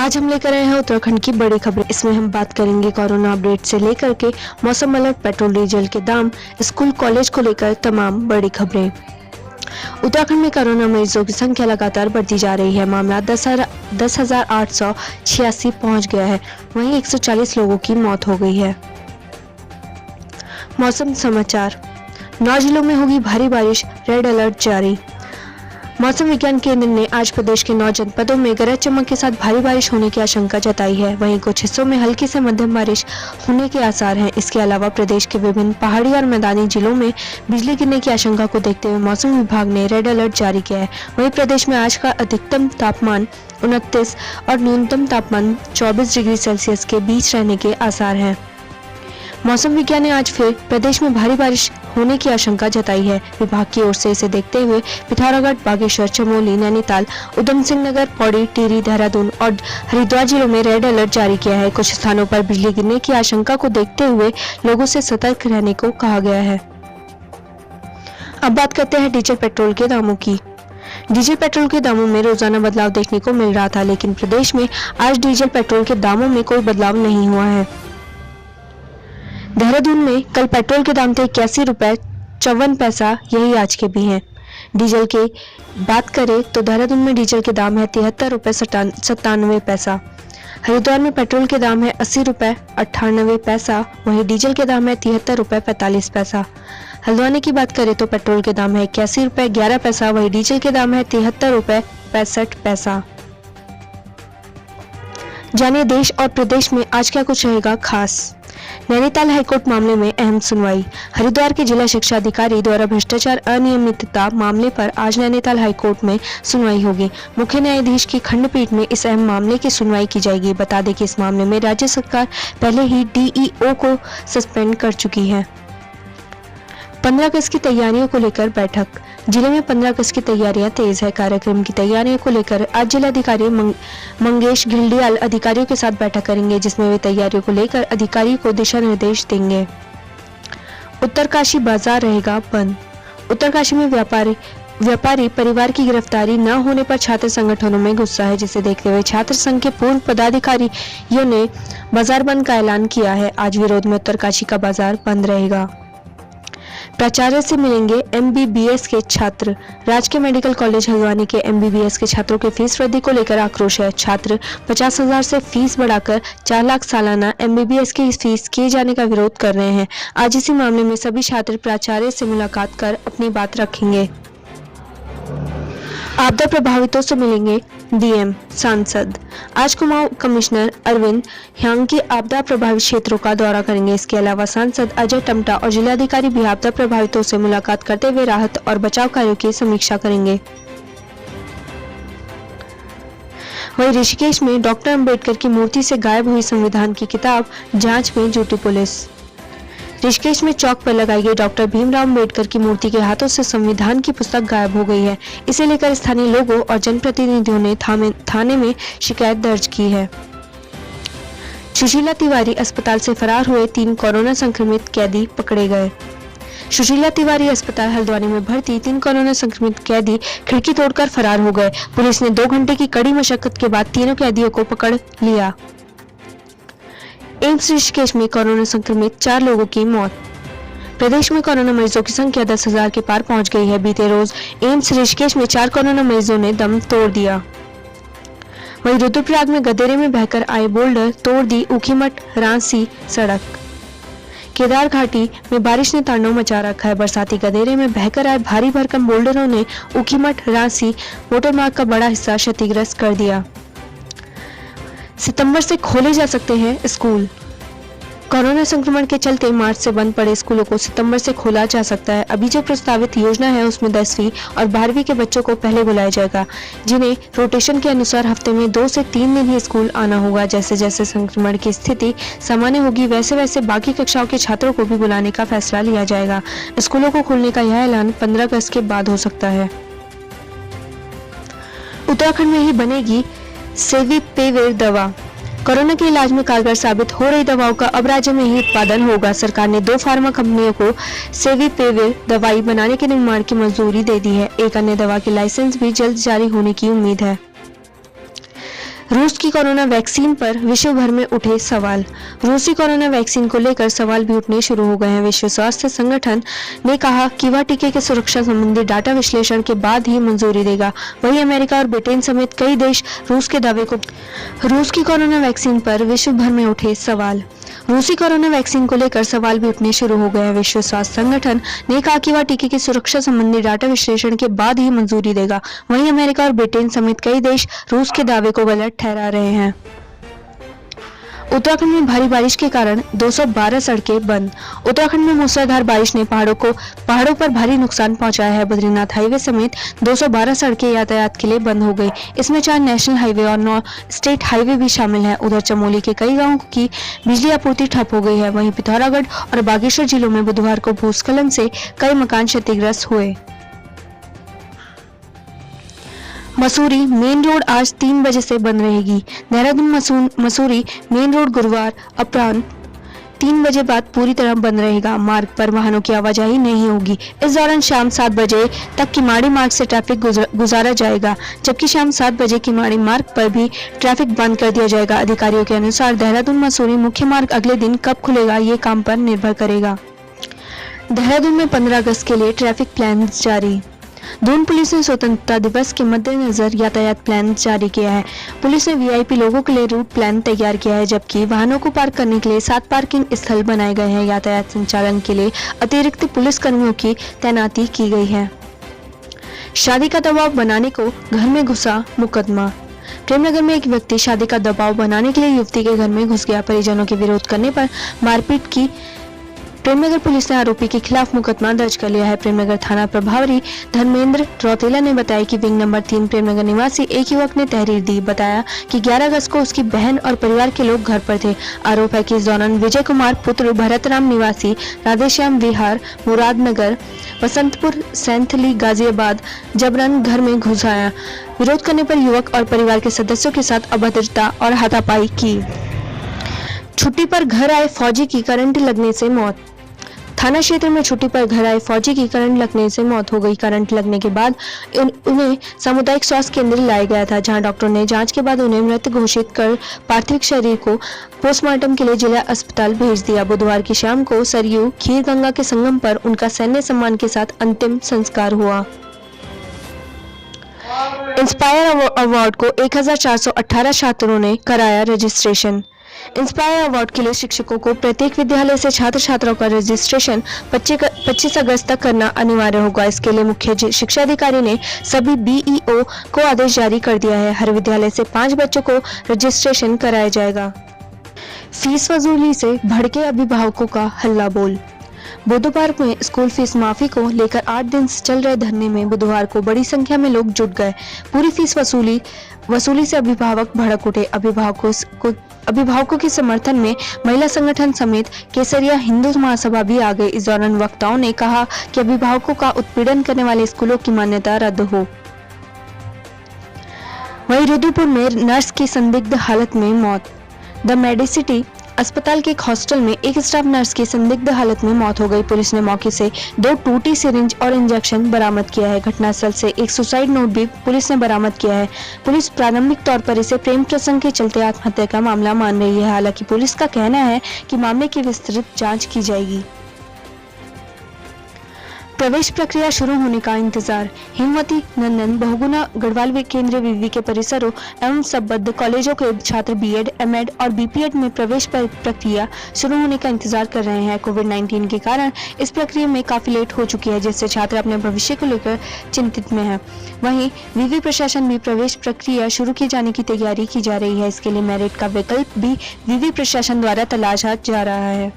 आज हम लेकर आए हैं उत्तराखंड की बड़ी खबरें। इसमें हम बात करेंगे कोरोना अपडेट से लेकर के मौसम अलर्ट, पेट्रोल डीजल के दाम, स्कूल कॉलेज को लेकर तमाम बड़ी खबरें। उत्तराखंड में कोरोना मरीजों की संख्या लगातार बढ़ती जा रही है। मामला 10,886 पहुंच गया है। वहीं 140 लोगों की मौत हो गई है। मौसम समाचार। 9 जिलों में होगी भारी बारिश, रेड अलर्ट जारी। मौसम विज्ञान केंद्र ने आज प्रदेश के 9 जनपदों में गरज चमक के साथ भारी बारिश होने की आशंका जताई है। वहीं कुछ हिस्सों में हल्की से मध्यम बारिश होने के आसार हैं। इसके अलावा प्रदेश के विभिन्न पहाड़ी और मैदानी जिलों में बिजली गिरने की आशंका को देखते हुए मौसम विभाग ने रेड अलर्ट जारी किया है। वहीं प्रदेश में आज का अधिकतम तापमान 29 और न्यूनतम तापमान 24 डिग्री सेल्सियस के बीच रहने के आसार हैं। मौसम विज्ञान ने आज फिर प्रदेश में भारी बारिश होने की आशंका जताई है। विभाग की ओर से इसे देखते हुए पिथौरागढ़, बागेश्वर, चमोली, नैनीताल, उधम सिंह नगर, पौड़ी, टिहरी, देहरादून और हरिद्वार जिलों में रेड अलर्ट जारी किया है। कुछ स्थानों पर बिजली गिरने की आशंका को देखते हुए लोगों से सतर्क रहने को कहा गया है। अब बात करते हैं डीजल पेट्रोल के दामों की। डीजल पेट्रोल के दामों में रोजाना बदलाव देखने को मिल रहा था, लेकिन प्रदेश में आज डीजल पेट्रोल के दामों में कोई बदलाव नहीं हुआ है। देहरादून में कल पेट्रोल के दाम थे 81 रुपए 54 पैसा, यही आज के भी हैं। डीजल की बात करें तो देहरादून में डीजल के दाम है 73 रुपए 97 पैसा। हरिद्वार में पेट्रोल के दाम है 80 रुपए 98 पैसा, वहीं डीजल के दाम है 73 रुपए 45 पैसा। हल्द्वानी की बात करें तो पेट्रोल के दाम है 81 रुपए 11 पैसा, वहीं डीजल के दाम है 73 रुपए 65 पैसा। जानिए देश और प्रदेश में आज क्या कुछ रहेगा खास। नैनीताल हाईकोर्ट मामले में अहम सुनवाई। हरिद्वार के जिला शिक्षा अधिकारी द्वारा भ्रष्टाचार अनियमितता मामले पर आज नैनीताल हाईकोर्ट में सुनवाई होगी। मुख्य न्यायाधीश की खंडपीठ में इस अहम मामले की सुनवाई की जाएगी। बता दें कि इस मामले में राज्य सरकार पहले ही डीईओ को सस्पेंड कर चुकी है। 15 अगस्त की तैयारियों को लेकर बैठक। जिले में 15 अगस्त की तैयारियां तेज है। कार्यक्रम की तैयारियों को लेकर आज जिलाधिकारी मंगेश घिल्डियाल अधिकारियों के साथ बैठक करेंगे, जिसमें वे तैयारियों को लेकर अधिकारियों को दिशा निर्देश देंगे। उत्तरकाशी बाजार रहेगा बंद। उत्तरकाशी में व्यापारी परिवार की गिरफ्तारी न होने पर छात्र संगठनों में गुस्सा है, जिसे देखते हुए छात्र संघ के पूर्व पदाधिकारियों ने बाजार बंद का ऐलान किया है। आज विरोध में उत्तरकाशी का बाजार बंद रहेगा। प्राचार्य से मिलेंगे एमबीबीएस के छात्र। राजकीय मेडिकल कॉलेज हल्द्वानी के एमबीबीएस के छात्रों के फीस वृद्धि को लेकर आक्रोश है। छात्र 50,000 से फीस बढ़ाकर 4 लाख सालाना एमबीबीएस की फीस किए जाने का विरोध कर रहे हैं। आज इसी मामले में सभी छात्र प्राचार्य से मुलाकात कर अपनी बात रखेंगे। आपदा प्रभावितों से मिलेंगे डीएम, सांसद। आज कुमाऊं कमिश्नर अरविंद ह्यांगी आपदा प्रभावित क्षेत्रों का दौरा करेंगे। इसके अलावा सांसद अजय टमटा और जिलाधिकारी भी आपदा प्रभावितों से मुलाकात करते हुए राहत और बचाव कार्यों की समीक्षा करेंगे। वहीं ऋषिकेश में डॉक्टर अंबेडकर की मूर्ति से गायब हुई संविधान की किताब, जांच में जुटी पुलिस। ऋषिकेश में चौक पर लगाई गई डॉक्टर भीमराव अंबेडकर की मूर्ति के हाथों से संविधान की पुस्तक गायब हो गई है। इसे लेकर स्थानीय लोगों और जनप्रतिनिधियों ने थाने में शिकायत दर्ज की है। सुशीला तिवारी अस्पताल से फरार हुए 3 कोरोना संक्रमित कैदी पकड़े गए। सुशीला तिवारी अस्पताल हल्द्वानी में भर्ती 3 कोरोना संक्रमित कैदी खिड़की तोड़कर फरार हो गए। पुलिस ने 2 घंटे की कड़ी मशक्कत के बाद तीनों कैदियों को पकड़ लिया। एम्स ऋषिकेश में कोरोना संक्रमित 4 लोगों की मौत। प्रदेश में कोरोना मरीजों की संख्या 10,000 के पार पहुंच गई है। बीते रोज एम्स ऋषिकेश में 4 कोरोना मरीजों ने दम तोड़ दिया। वहीं रुद्रप्रयाग में गदेरे में बहकर आए बोल्डर तोड़ दी ऊखीमठ रांसी सड़क। केदार घाटी में बारिश ने तांडव मचा रखा है। बरसाती गदेरे में बहकर आए भारी भरकम बोल्डरों ने ऊखीमठ रांसी मोटरमार्ग का बड़ा हिस्सा क्षतिग्रस्त कर दिया। सितंबर से खोले जा सकते हैं स्कूल। कोरोना संक्रमण के चलते मार्च से बंद पड़े स्कूलों को सितंबर से खोला जा सकता है। अभी जो प्रस्तावित योजना है उसमें 10वीं और 12वीं के बच्चों को पहले बुलाया जाएगा, जिन्हें रोटेशन के अनुसार हफ्ते में 2 से 3 दिन ही स्कूल आना होगा। जैसे जैसे संक्रमण की स्थिति सामान्य होगी वैसे वैसे बाकी कक्षाओं के छात्रों को भी बुलाने का फैसला लिया जाएगा। स्कूलों को खोलने का यह ऐलान 15 अगस्त के बाद हो सकता है। उत्तराखंड में ही बनेगी सेविपिविर दवा। कोरोना के इलाज में कारगर साबित हो रही दवाओं का अब राज्य में ही उत्पादन होगा। सरकार ने 2 फार्मा कंपनियों को सेविपिविर दवाई बनाने के निर्माण की मंजूरी दे दी है। एक अन्य दवा के लाइसेंस भी जल्द जारी होने की उम्मीद है। रूस की कोरोना वैक्सीन पर विश्व भर में उठे सवाल। रूसी कोरोना वैक्सीन को लेकर सवाल भी उठने शुरू हो गए हैं। विश्व स्वास्थ्य संगठन ने कहा कि वह टीके के सुरक्षा संबंधी डाटा विश्लेषण के बाद ही मंजूरी देगा। वहीं अमेरिका और ब्रिटेन समेत कई देश रूस की कोरोना वैक्सीन पर विश्व भर में उठे सवाल। रूसी कोरोना वैक्सीन को लेकर सवाल भी उठने शुरू हो गए हैं। विश्व स्वास्थ्य संगठन ने कहा कि वह टीके की सुरक्षा संबंधी डाटा विश्लेषण के बाद ही मंजूरी देगा। वहीं अमेरिका और ब्रिटेन समेत कई देश रूस के दावे को गलत ठहरा रहे हैं। उत्तराखंड में भारी बारिश के कारण 212 सड़कें बंद। उत्तराखंड में मूसलाधार बारिश ने पहाड़ों पर भारी नुकसान पहुंचाया है। बद्रीनाथ हाईवे समेत 212 सड़कें यातायात के लिए बंद हो गई। इसमें 4 नेशनल हाईवे और 9 स्टेट हाईवे भी शामिल हैं। उधर चमोली के कई गांवों की बिजली आपूर्ति ठप हो गई है। वहीं पिथौरागढ़ और बागेश्वर जिलों में बुधवार को भूस्खलन से कई मकान क्षतिग्रस्त हुए। मसूरी मेन रोड आज 3 बजे से बंद रहेगी। देहरादून मसूरी मेन रोड गुरुवार अपराह्न 3 बजे बाद पूरी तरह बंद रहेगा। मार्ग पर वाहनों की आवाजाही नहीं होगी। इस दौरान शाम 7 बजे तक किमाड़ी मार्ग से ट्रैफिक गुजारा जाएगा, जबकि शाम 7 बजे किमाड़ी मार्ग पर भी ट्रैफिक बंद कर दिया जाएगा। अधिकारियों के अनुसार देहरादून मसूरी मुख्य मार्ग अगले दिन कब खुलेगा ये काम पर निर्भर करेगा। देहरादून में 15 अगस्त के लिए ट्रैफिक प्लान जारी। दून पुलिस ने स्वतंत्रता दिवस के मद्देनजर यातायात प्लान जारी किया है। पुलिस ने वीआईपी लोगों के लिए रूट प्लान तैयार किया है, जबकि वाहनों को पार्क करने के लिए 7 पार्किंग स्थल बनाए गए हैं। यातायात संचालन के लिए अतिरिक्त पुलिस कर्मियों की तैनाती की गई है। शादी का दबाव बनाने को घर में घुसा मुकदमा। प्रेमनगर में एक व्यक्ति शादी का दबाव बनाने के लिए युवती के घर में घुस गया। परिजनों के विरोध करने पर मारपीट की। प्रेमनगर पुलिस ने आरोपी के खिलाफ मुकदमा दर्ज कर लिया है। प्रेमनगर थाना प्रभारी धर्मेंद्र रौतेला ने बताया कि विंग नंबर 3 प्रेमनगर निवासी एक युवक ने तहरीर दी। बताया कि 11 अगस्त को उसकी बहन और परिवार के लोग घर पर थे। आरोप है कि इस दौरान विजय कुमार पुत्र भरतराम निवासी राधेश्याम विहार मुरादनगर बसंतपुर सैंथली गाजियाबाद जबरन घर में घुस आया। विरोध करने पर युवक और परिवार के सदस्यों के साथ अभद्रता और हाथापाई की। छुट्टी पर घर आए फौजी की करंट लगने से मौत। थाना क्षेत्र में छुट्टी पर घर आए फौजी की करंट लगने से मौत हो गई। करंट लगने के बाद उन्हें सामुदायिक स्वास्थ्य केंद्र लाया गया था, जहां डॉक्टर ने जांच के बाद उन्हें मृत घोषित कर पार्थिव शरीर को पोस्टमार्टम के लिए जिला अस्पताल भेज दिया। बुधवार की शाम को सरयू खीर गंगा के संगम पर उनका सैन्य सम्मान के साथ अंतिम संस्कार हुआ। इंस्पायर अवार्ड को 1418 छात्रों ने कराया रजिस्ट्रेशन। इंस्पायर अवार्ड के लिए शिक्षकों को प्रत्येक विद्यालय से छात्र छात्राओं का रजिस्ट्रेशन 25 अगस्त तक करना अनिवार्य होगा। इसके लिए मुख्य शिक्षा अधिकारी ने सभी बीईओ को आदेश जारी कर दिया है। हर विद्यालय से 5 बच्चों को रजिस्ट्रेशन कराया जाएगा। फीस वसूली से भड़के अभिभावकों का हल्ला बोल। बुधवार में स्कूल फीस माफी को लेकर 8 दिन से चल रहे धरने में बुधवार को बड़ी संख्या में लोग जुट गए। पूरी फीस वसूली से अभिभावक भड़क उठे। अभिभावकों के समर्थन में महिला संगठन समेत केसरिया हिंदू महासभा भी आ गए। इस दौरान वक्ताओं ने कहा कि अभिभावकों का उत्पीड़न करने वाले स्कूलों की मान्यता रद्द हो। वहीं रुद्रपुर में नर्स की संदिग्ध हालत में मौत। द मेडिसिटी अस्पताल के एक हॉस्टल में एक स्टाफ नर्स की संदिग्ध हालत में मौत हो गई। पुलिस ने मौके से 2 टूटी सिरिंज और इंजेक्शन बरामद किया है। घटनास्थल से एक सुसाइड नोट भी पुलिस ने बरामद किया है। पुलिस प्रारंभिक तौर पर इसे प्रेम प्रसंग के चलते आत्महत्या का मामला मान रही है। हालांकि पुलिस का कहना है कि मामले की विस्तृत जांच की जाएगी। प्रवेश प्रक्रिया शुरू होने का इंतजार। हिमवती नंदन बहुगुणा गढ़वाल केंद्रीय विवि के परिसरों एवं संबद्ध कॉलेजों के छात्र बीएड, एमएड और बीपीएड में प्रवेश प्रक्रिया शुरू होने का इंतजार कर रहे हैं। कोविड-19 के कारण इस प्रक्रिया में काफी लेट हो चुकी है, जिससे छात्र अपने भविष्य को लेकर चिंतित में हैं। वहीं विवि प्रशासन भी प्रवेश प्रक्रिया शुरू किए जाने की तैयारी की जा रही है। इसके लिए मेरिट का विकल्प भी विवि प्रशासन द्वारा तलाशा जा रहा है।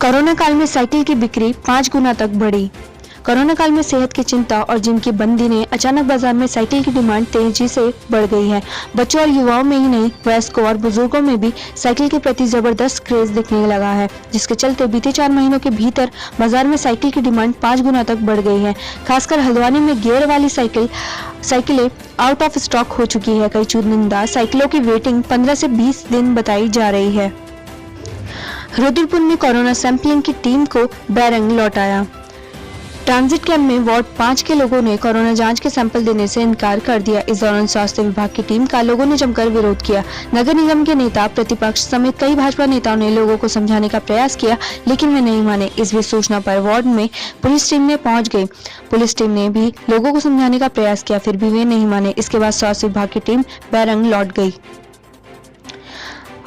कोरोना काल में साइकिल की बिक्री 5 गुना तक बढ़ी। कोरोना काल में सेहत की चिंता और जिम की बंदी ने अचानक बाजार में साइकिल की डिमांड तेजी से बढ़ गई है। बच्चों और युवाओं में ही नहीं, वयस्कों और बुजुर्गों में भी साइकिल के प्रति जबरदस्त क्रेज दिखने लगा है, जिसके चलते बीते 4 महीनों के भीतर बाजार में साइकिल की डिमांड 5 गुना तक बढ़ गई है। खासकर हल्द्वानी में गियर वाली साइकिलें आउट ऑफ स्टॉक हो चुकी है। कई चुनिंदा साइकिलों की वेटिंग 15 से 20 दिन बताई जा रही है। रुद्रपुर में कोरोना सैंपलिंग की टीम को बैरंग लौटाया। ट्रांजिट कैंप में वार्ड 5 के लोगों ने कोरोना जांच के सैंपल देने से इनकार कर दिया। इस दौरान स्वास्थ्य विभाग की टीम का लोगों ने जमकर विरोध किया। नगर निगम के नेता, प्रतिपक्ष समेत कई भाजपा नेताओं ने लोगों को समझाने का प्रयास किया, लेकिन वे नहीं माने। इस बीच सूचना पर वार्ड में पुलिस टीम में पहुंच गई। पुलिस टीम ने भी लोगों को समझाने का प्रयास किया, फिर भी वे नहीं माने। इसके बाद स्वास्थ्य विभाग की टीम बैरंग लौट गई।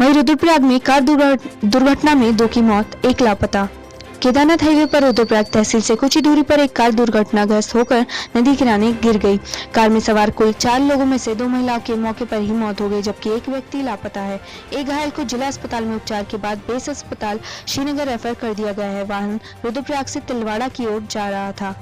वहीं रुद्रप्रयाग में कार दुर्घटना में 2 की मौत, 1 लापता। केदारनाथ हाईवे पर रुद्रप्रयाग तहसील से कुछ ही दूरी पर एक कार दुर्घटनाग्रस्त होकर नदी किनारे गिर गई। कार में सवार कुल 4 लोगों में से 2 महिलाओं की मौके पर ही मौत हो गई, जबकि 1 व्यक्ति लापता है। एक घायल को जिला अस्पताल में उपचार के बाद बेस अस्पताल श्रीनगर रेफर कर दिया गया है। वाहन रुद्रप्रयाग से तिलवाड़ा की ओर जा रहा था।